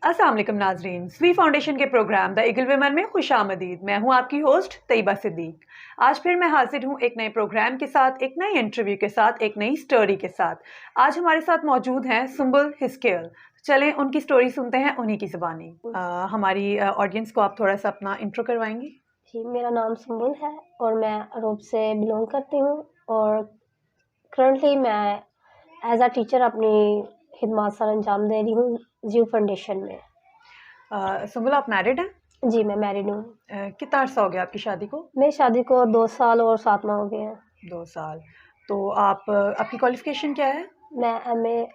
अस्सलाम वालेकुम नाजरीन, स्वी फाउंडेशन के प्रोग्राम द ईगल विमन में खुशामदीद। मैं हूं आपकी होस्ट तैयबा सिद्दीक। आज फिर मैं हाजिर हूं एक नए प्रोग्राम के साथ, एक नई इंटरव्यू के साथ, एक नई स्टोरी के साथ। आज हमारे साथ मौजूद हैं सुंबुल हिस्केल। चलें उनकी स्टोरी सुनते हैं उन्हीं की ज़बानी। हमारी ऑडियंस को आप थोड़ा सा अपना इंट्रो करवाएंगी? जी, मेरा नाम सुंबुल है और मैं अरूब से बिलोंग करती हूँ और करंटली मैं एज अ टीचर अपनी खिदमत सर अंजाम दे रही हूँ जीव फाउंडेशन में। सुंबुल, आप मैरिड हैं? जी, मैं मैरिड हूँ। कितना अर्सा हो गया आपकी शादी को? मेरी शादी को 2 साल और 7 माह हो गए हैं। 2 साल। तो आपकी क्वालिफिकेशन क्या है? मैं एमए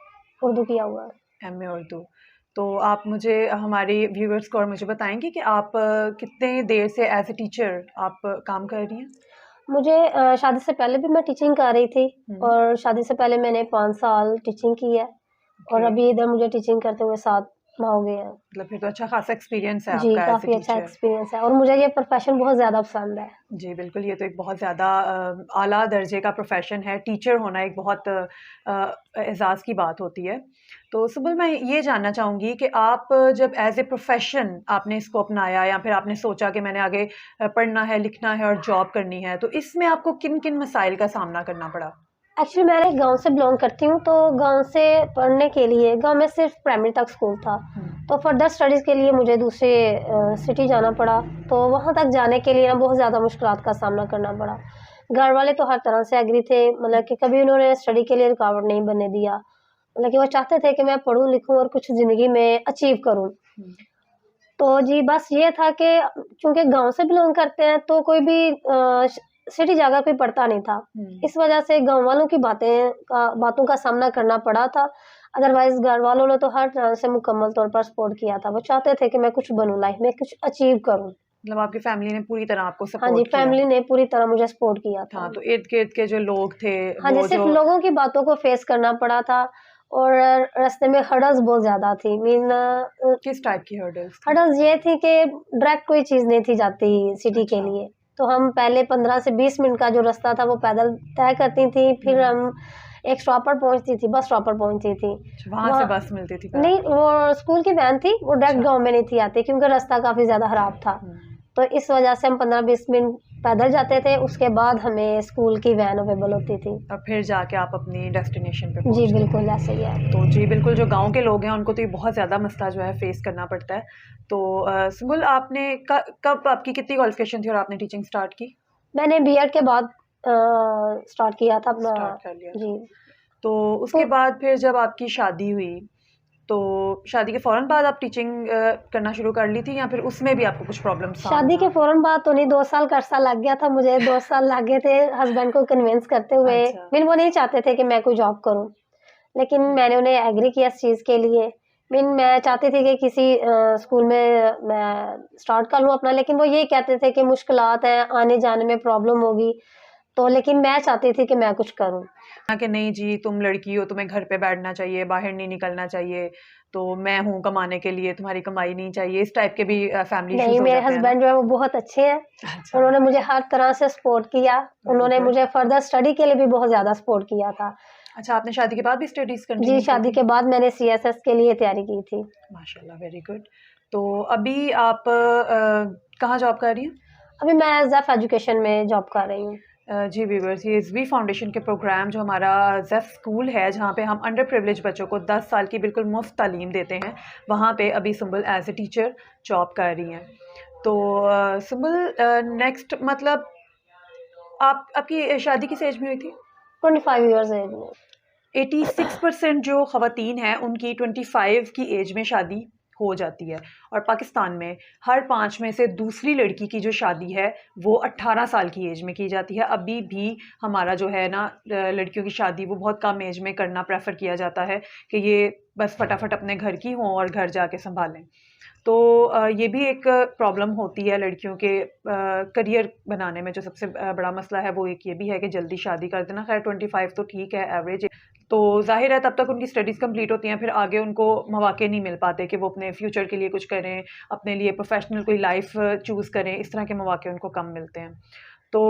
उर्दू किया हुआ है। एमए उर्दू। तो आप मुझे, हमारे व्यूअर्स को और मुझे बताएंगे कि आप कितने देर से एज ए टीचर आप काम कर रही हैं? मुझे शादी से पहले भी मैं टीचिंग कर रही थी और शादी से पहले मैंने 5 साल टीचिंग की है और ओके। अभी इधर मुझे टीचिंग करते हुए 7 माह हो गए हैं। मतलब फिर तो अच्छा खासा एक्सपीरियंस है जी, आपका एज ए काफ़ी अच्छा टीचर। एक्सपीरियंस है और मुझे ये प्रोफ़ेशन बहुत ज़्यादा पसंद है। जी, बिल्कुल, ये तो एक बहुत ज़्यादा आला दर्जे का प्रोफ़ेशन है। टीचर होना एक बहुत एज़ाज़ की बात होती है। तो सुबुल, मैं ये जानना चाहूँगी कि आप जब एज़ ए प्रोफ़ेशन आपने इसको अपनाया या फिर आपने सोचा कि मैंने आगे पढ़ना है, लिखना है और जॉब करनी है, तो इसमें आपको किन-किन मसाइल का सामना करना पड़ा? एक्चुअली मैं एक गाँव से बिलॉन्ग करती हूँ, तो गाँव से पढ़ने के लिए गाँव में सिर्फ प्राइमरी तक स्कूल था। तो फर्दर स्टडीज़ के लिए मुझे दूसरे सिटी जाना पड़ा, तो वहाँ तक जाने के लिए ना बहुत ज़्यादा मुश्किलात का सामना करना पड़ा। घर वाले तो हर तरह से एग्री थे, मतलब कि कभी उन्होंने स्टडी के लिए रुकावट नहीं बनने दिया। मतलब कि वो चाहते थे कि मैं पढ़ूँ, लिखूँ और कुछ ज़िंदगी में अचीव करूँ। तो जी, बस ये था कि चूँकि गाँव से बिलॉन्ग करते हैं, तो कोई भी सिटी जाकर कोई पढ़ता नहीं था। इस वजह से गाँव वालों की बातों का सामना करना पड़ा था। अदरवाइज़ घर वालों ने तो हर तरह से मुकम्मल तौर पर सपोर्ट किया था। वो चाहते थे कि मैं कुछ बनूँ लाइफ़ में, कुछ अचीव करूँ। मतलब आपकी फ़ैमिली ने पूरी तरह आपको हाँ जी, सपोर्ट किया? फैमिली ने पूरी तरह मुझे सपोर्ट किया था। हाँ, तो इर्द-गिर्द के जो लोग थे, हाँ जी, वो सिर्फ़ जो लोगों की बातों को फ़ेस करना पड़ा था और रास्ते में हर्डल्स बहुत ज़्यादा थी। किस टाइप की हर्डल्स थी? हर्डल्स ये थी कि डायरेक्ट कोई चीज़ नहीं थी जाती सिटी के अच्छा। लिए। तो हम पहले 15 से 20 मिनट का जो रास्ता था वो पैदल तय करती थी, फिर हम एक स्टॉप पर पहुँचती थी, बस स्टॉप पर पहुँचती थी। अच्छा, वहाँ से वहाँ बस मिलती थी फिर नहीं, आपको? वो स्कूल की वैन थी, वो डायरेक्ट अच्छा। गाँव में नहीं थी आती क्योंकि रास्ता काफ़ी ज़्यादा खराब था। तो इस वजह से हम 15-20 मिनट पैदल जाते थे, उसके बाद हमें स्कूल की वैन अवेलेबल होती थी। और फिर जाके आप अपनी डेस्टिनेशन पे जी, पहुँचते थे। बिल्कुल ऐसे ही है। तो जी, बिल्कुल, जो गाँव के लोग हैं उनको तो ये बहुत ज़्यादा मसला जो है फ़ेस करना पड़ता है। तो सुम्बुल, आपने कब आपकी कितनी क्वालिफ़िकेशन थी और आपने टीचिंग स्टार्ट की? मैंने बीएड के बाद स्टार्ट किया था अपना। स्टार्ट कर लिया था। जी। तो तो उसके बाद फिर जब आपकी शादी हुई, तो शादी के फ़ौरन बाद आप टीचिंग करना शुरू कर ली थी या फिर उसमें भी आपको कुछ प्रॉब्लम्स शादी सामना? के फ़ौरन बाद तो नहीं, 2 साल का अरसा लग गया था मुझे, 2 साल लग गए थे हस्बैंड को कन्विंस करते हुए। अच्छा। वो नहीं चाहते थे कि मैं कोई जॉब करूँ, लेकिन मैंने उन्हें एग्री किया इस चीज़ के लिए। मैं चाहती थी कि किसी स्कूल में मैं स्टार्ट कर लूँ अपना, लेकिन वो यही कहते थे कि मुश्किलात हैं, आने-जाने में प्रॉब्लम होगी, तो लेकिन मैं चाहती थी कि मैं कुछ करूँ। हाँ, कि नहीं जी, तुम लड़की हो, तुम्हें घर पे बैठना चाहिए, बाहर नहीं निकलना चाहिए, तो मैं हूँ कमाने के लिए, तुम्हारी कमाई नहीं चाहिए, इस टाइप के भी फैमिली नहीं, इश्यूज़ हो मेरे जाते हैं ना? हस्बैंड जो है वो बहुत अच्छे हैं। अच्छा। उन्होंने मुझे हर तरह से सपोर्ट किया। वेरी उन्होंने गुड। मुझे फर्दर स्टडी के लिए भी बहुत ज़्यादा सपोर्ट किया था। अच्छा, आपने शादी के बाद भी स्टडीज़ जी, कंटिन्यू की शादी थी? के बाद मैंने सीएसएस के लिए तैयारी की थी। माशाल्लाह, वेरी गुड। तो अभी आप कहाँ जॉब कर रही हैं? अभी मैं ज़ेफ एजुकेशन में जॉब कर रही हूँ। जी व्यूअर्स, ये ज़वी फाउंडेशन के प्रोग्राम जो हमारा ज़ेफ स्कूल है, जहाँ पे हम अंडर प्रिविलेज बच्चों को 10 साल की बिल्कुल मुफ्त तालीम देते हैं, वहाँ पे अभी Sumbul as a teacher job कर रही हैं। तो सुंबुल, नेक्स्ट मतलब आपकी शादी किस एज में हुई थी? 25 इयर्स एज में। 86% जो ख़वातीन हैं उनकी 25 की एज में शादी हो जाती है और पाकिस्तान में हर 5 में से दूसरी लड़की की जो शादी है वो 18 साल की एज में की जाती है। अभी भी हमारा जो है ना, लड़कियों की शादी वो बहुत कम एज में करना प्रेफ़र किया जाता है कि ये बस फटाफट अपने घर की हों और घर जाके सँभालें। तो ये भी एक प्रॉब्लम होती है लड़कियों के करियर बनाने में। जो सबसे बड़ा मसला है वो एक ये भी है कि जल्दी शादी कर देना। ख़ैर 25 तो ठीक है एवरेज, तो ज़ाहिर है तब तक उनकी स्टडीज़ कंप्लीट होती हैं, फिर आगे उनको मौके नहीं मिल पाते कि वो अपने फ्यूचर के लिए कुछ करें, अपने लिए प्रोफ़ेशनल कोई लाइफ़ चूज़ करें, इस तरह के मौके उनको कम मिलते हैं। तो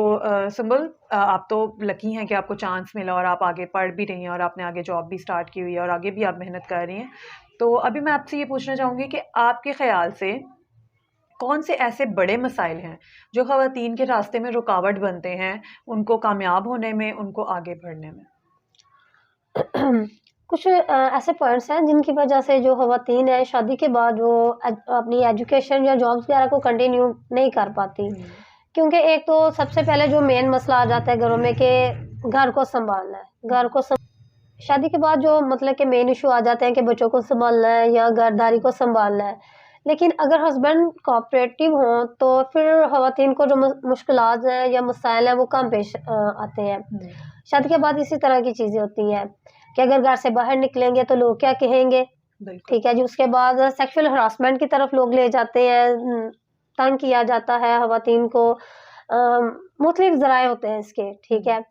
सुंबुल, आप तो लकी हैं कि आपको चांस मिला और आप आगे पढ़ भी रही हैं और आपने आगे जॉब भी स्टार्ट की हुई है और आगे भी आप मेहनत कर रही हैं। तो अभी मैं आपसे ये पूछना चाहूँगी कि आपके ख़्याल से कौन से ऐसे बड़े मसाइल हैं जो ख़वातीन के रास्ते में रुकावट बनते हैं, उनको कामयाब होने में, उनको आगे बढ़ने में? कुछ ऐसे पॉइंट्स हैं जिनकी वजह से जो ख़वातीन है शादी के बाद वो अपनी एजुकेशन या जॉब्स वगैरह को कंटिन्यू नहीं कर पाती। क्योंकि एक तो सबसे पहले जो मेन मसला आ जाता है घरों में कि घर को सँभालना है। घर को शादी के बाद जो मतलब कि मेन इशू आ जाते हैं कि बच्चों को सँभालना है या घरदारी को सँभालना है। लेकिन अगर हस्बैंड कोऑपरेटिव हों तो फिर ख़वातीन को जो मुश्किलात हैं या मसाइल हैं वो कम पेश आते हैं। शादी के बाद इसी तरह की चीज़ें होती हैं कि अगर घर से बाहर निकलेंगे तो लोग क्या कहेंगे, ठीक है जी। उसके बाद सेक्सुअल हरासमेंट की तरफ लोग ले जाते हैं, तंग किया जाता है ख़वातीन को, मुख्तलिफ ज़राए होते हैं इसके, ठीक है।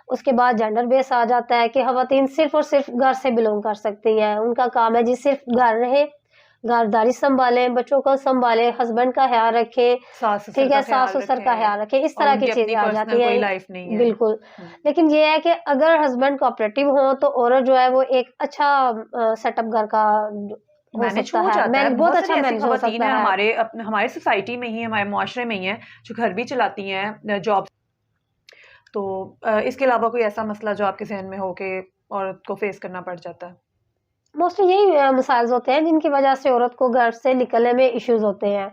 उसके बाद जेंडर बेस आ जाता है कि ख़वातीन सिर्फ़ और सिर्फ़ घर से बिलॉन्ग कर सकती हैं। उनका काम है जी सिर्फ़ घर रहें, घरदारी सँभालें, बच्चों को सँभालें, हस्बैंड का ख़्याल रखें, ठीक है, सास-ससुर का ख़्याल रखें, इस तरह की चीज़ें आ जाती हैं। कोई लाइफ़ नहीं है। बिल्कुल, लेकिन ये है कि अगर हस्बैंड कोऑपरेटिव हों तो औरत जो है वो एक अच्छा सेटअप घर का हो मैनेज सकता हो है, जाता है। बहुत बहुत अच्छा सारी ऐसी मैनेज हो ख़वातीन सकता हैं है। हमारे सोसाइटी में ही, हमारे मुआशरे में ही हैं, जो घर भी चलाती हैं, जॉब। तो इसके अलावा कोई ऐसा मसला जो आपके ज़हन में हो कि औरत को फ़ेस करना पड़ जाता है? मोस्टली यही मसाइल्स होते हैं जिनकी वजह से औरत को घर से निकलने में इश्यूज़ होते हैं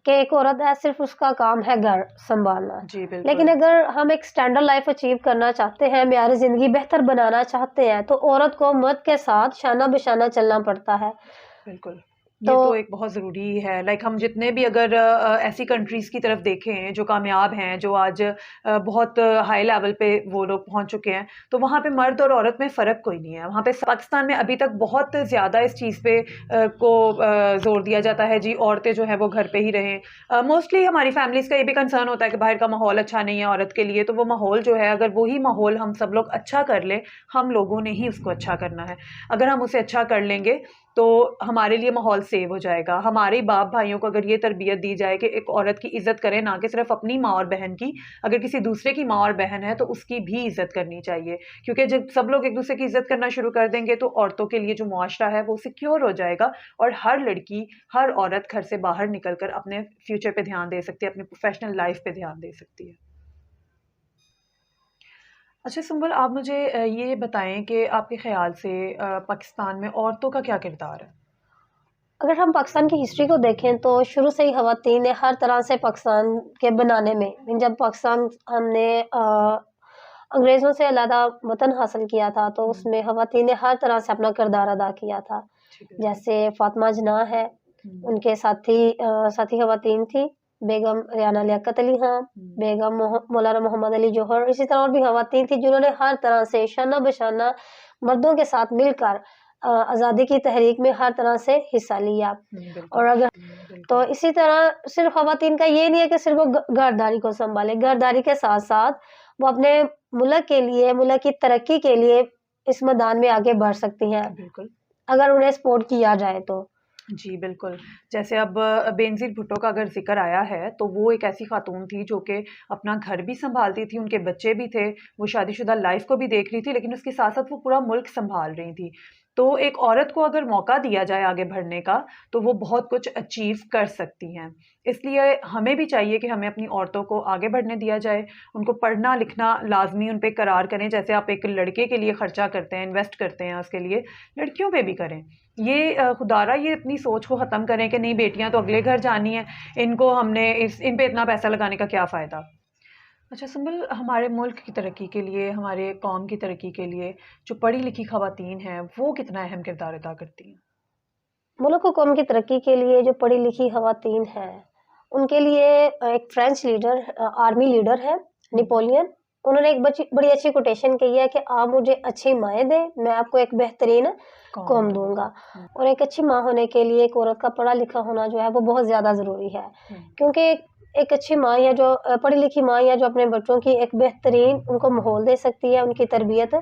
कि एक औरत है सिर्फ़ उसका काम है घर सँभालना। जी, लेकिन बिल्कुल। अगर हम एक स्टैंडर्ड लाइफ़ अचीव करना चाहते हैं, मेयारी ज़िंदगी बेहतर बनाना चाहते हैं, तो औरत को मर्द के साथ शाना-बिशाना चलना पड़ता है। बिल्कुल, तो ये तो एक बहुत ज़रूरी है। लाइक हम जितने भी अगर ऐसी कंट्रीज़ की तरफ देखें जो कामयाब हैं, जो आज बहुत हाई लेवल पे वो लोग पहुँच चुके हैं, तो वहाँ पे मर्द और औरत में फ़र्क कोई नहीं है। वहाँ पे पाकिस्तान में अभी तक बहुत ज़्यादा इस चीज़ पे ज़ोर दिया जाता है जी, औरतें जो हैं वो घर पे ही रहें। मोस्टली हमारी फैमिलीज़ का ये भी कंसर्न होता है कि बाहर का माहौल अच्छा नहीं है औरत के लिए, तो वो माहौल जो है अगर वही माहौल हम सब लोग अच्छा कर लें, हम लोगों ने ही उसको अच्छा करना है। अगर हम उसे अच्छा कर लेंगे तो हमारे लिए माहौल सेव हो जाएगा। हमारे बाप भाइयों को अगर ये तरबियत दी जाए कि एक औरत की इज़्ज़त करें, ना कि सिर्फ़ अपनी माँ और बहन की, अगर किसी दूसरे की माँ और बहन है तो उसकी भी इज़्ज़त करनी चाहिए। क्योंकि जब सब लोग एक-दूसरे की इज़्ज़त करना शुरू कर देंगे तो औरतों के लिए जो मुआशरा है वो सिक्योर हो जाएगा और हर लड़की, हर औरत घर से बाहर निकल कर अपने फ्यूचर पे ध्यान दे सकती है, अपनी प्रोफ़ेशनल लाइफ़ पे ध्यान दे सकती है। अच्छा सुंबल, आप मुझे ये बताएँ कि आपके ख़्याल से पाकिस्तान में औरतों का क्या किरदार है? अगर हम पाकिस्तान की हिस्ट्री को देखें तो शुरू से ही ख़वातीन ने हर तरह से पाकिस्तान के बनाने में, जब पाकिस्तान हमने अंग्रेज़ों से अलहदा वतन हासिल किया था तो उसमें ख़वातीन ने हर तरह से अपना किरदार अदा किया था। जी, बिल्कुल। जैसे फ़ातिमा जिन्ना है, उनके साथी ख़वातीन थी बेगम रियाना लियाकत अली ख़ां, बेगम मौलाना मोहम्मद अली जौहर, इसी तरह और भी ख़वातीन थी जिन्होंने हर तरह से शाना-बशाना मर्दों के साथ मिलकर आज़ादी की तहरीक में हर तरह से हिस्सा लिया। बिल्कुल। और अगर तो इसी तरह सिर्फ़ ख़वातीन का ये नहीं है कि सिर्फ़ वो घरदारी को सँभालें, घरदारी के साथ-साथ वो अपने मुल्क के लिए, मुल्क की तरक्की के लिए इस मैदान में आगे बढ़ सकती हैं, बिल्कुल। अगर उन्हें सपोर्ट किया जाए तो। जी, बिल्कुल। जैसे अब बेनज़ीर भुट्टो का अगर ज़िक्र आया है, तो वो एक ऐसी ख़ातून थी जो कि अपना घर भी सँभालती थी, उनके बच्चे भी थे, वो शादीशुदा लाइफ़ को भी देख रही थी, लेकिन उसके साथ-साथ वो पूरा मुल्क सँभाल रही थी। तो एक औरत को अगर मौका दिया जाए आगे बढ़ने का, तो वो बहुत कुछ अचीव कर सकती हैं। इसलिए हमें भी चाहिए कि हमें अपनी औरतों को आगे बढ़ने दिया जाए, उनको पढ़ना-लिखना लाज़मी उन पे करार करें। जैसे आप एक लड़के के लिए ख़र्चा करते हैं, इन्वेस्ट करते हैं उसके लिए, लड़कियों पे भी करें। ये खुदारा ये अपनी सोच को ख़त्म करें कि नहीं बेटियां तो अगले घर जानी है, इनको हमने इन पे इतना पैसा लगाने का क्या फ़ायदा। अच्छा सुंबल, हमारे मुल्क की तरक्की के लिए, हमारे कौम की तरक्की के लिए जो पढ़ी लिखी ख़वातीन हैं वो कितना अहम किरदार अदा करती हैं? मुल्क और कौम की तरक्की के लिए जो पढ़ी-लिखी ख़वातीन हैं, उनके लिए एक फ्रेंच लीडर आर्मी लीडर है नेपोलियन, उन्होंने एक बड़ी अच्छी कोटेशन कही है कि आप मुझे अच्छी माएँ दें, मैं आपको एक बेहतरीन कौम दूँगा। और एक अच्छी माँ होने के लिए एक औरत का पढ़ा-लिखा होना जो है वो बहुत ज़्यादा ज़रूरी है। क्योंकि एक अच्छी माँ या जो पढ़ी-लिखी माँ या जो अपने बच्चों की एक बेहतरीन उनको माहौल दे सकती है, उनकी तरबियत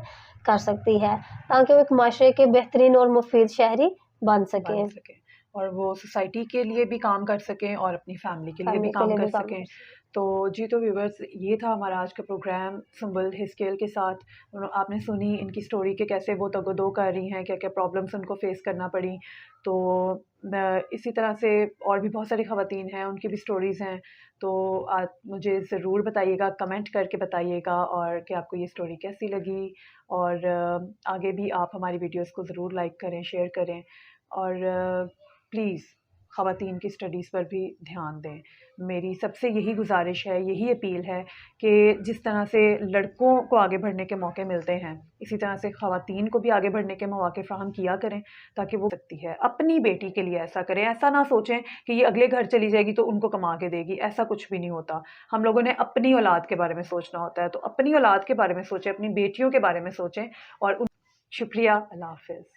कर सकती है, ताकि वो एक माशरे के बेहतरीन और मुफ़ीद शहरी बन बन सकें। सकें और वो सोसाइटी के लिए भी काम कर सकें और अपनी फैमिली के लिए भी फैमिली के काम लिए कर भी काम सकें। कर सकें। तो जी, तो व्यूवर्स, ये था हमारा आज का प्रोग्राम सुंबल हिस्केल के साथ। आपने सुनी इनकी स्टोरी के कैसे वो तगदो कर रही हैं, क्या क्या प्रॉब्लम्स उनको फेस करना पड़ी। तो इसी तरह से और भी बहुत सारी ख़वातीन हैं, उनकी भी स्टोरीज़ हैं। तो आप मुझे ज़रूर बताइएगा, कमेंट करके बताइएगा और कि आपको ये स्टोरी कैसी लगी। और आगे भी आप हमारी वीडियोज़ को ज़रूर लाइक करें, शेयर करें और प्लीज़ ख़वातीन की स्टडीज़ पर भी ध्यान दें। मेरी सबसे यही गुज़ारिश है, यही अपील है कि जिस तरह से लड़कों को आगे बढ़ने के मौके मिलते हैं, इसी तरह से ख़वातीन को भी आगे बढ़ने के मौके फ़राहम किया करें, ताकि वो सकती है। अपनी बेटी के लिए ऐसा करें, ऐसा ना सोचें कि ये अगले घर चली जाएगी तो उनको कमा के देगी, ऐसा कुछ भी नहीं होता। हम लोगों ने अपनी औलाद के बारे में सोचना होता है, तो अपनी औलाद के बारे में सोचें, अपनी बेटियों के बारे में सोचें और शुक्रिया, अल्लाह हाफ़िज़।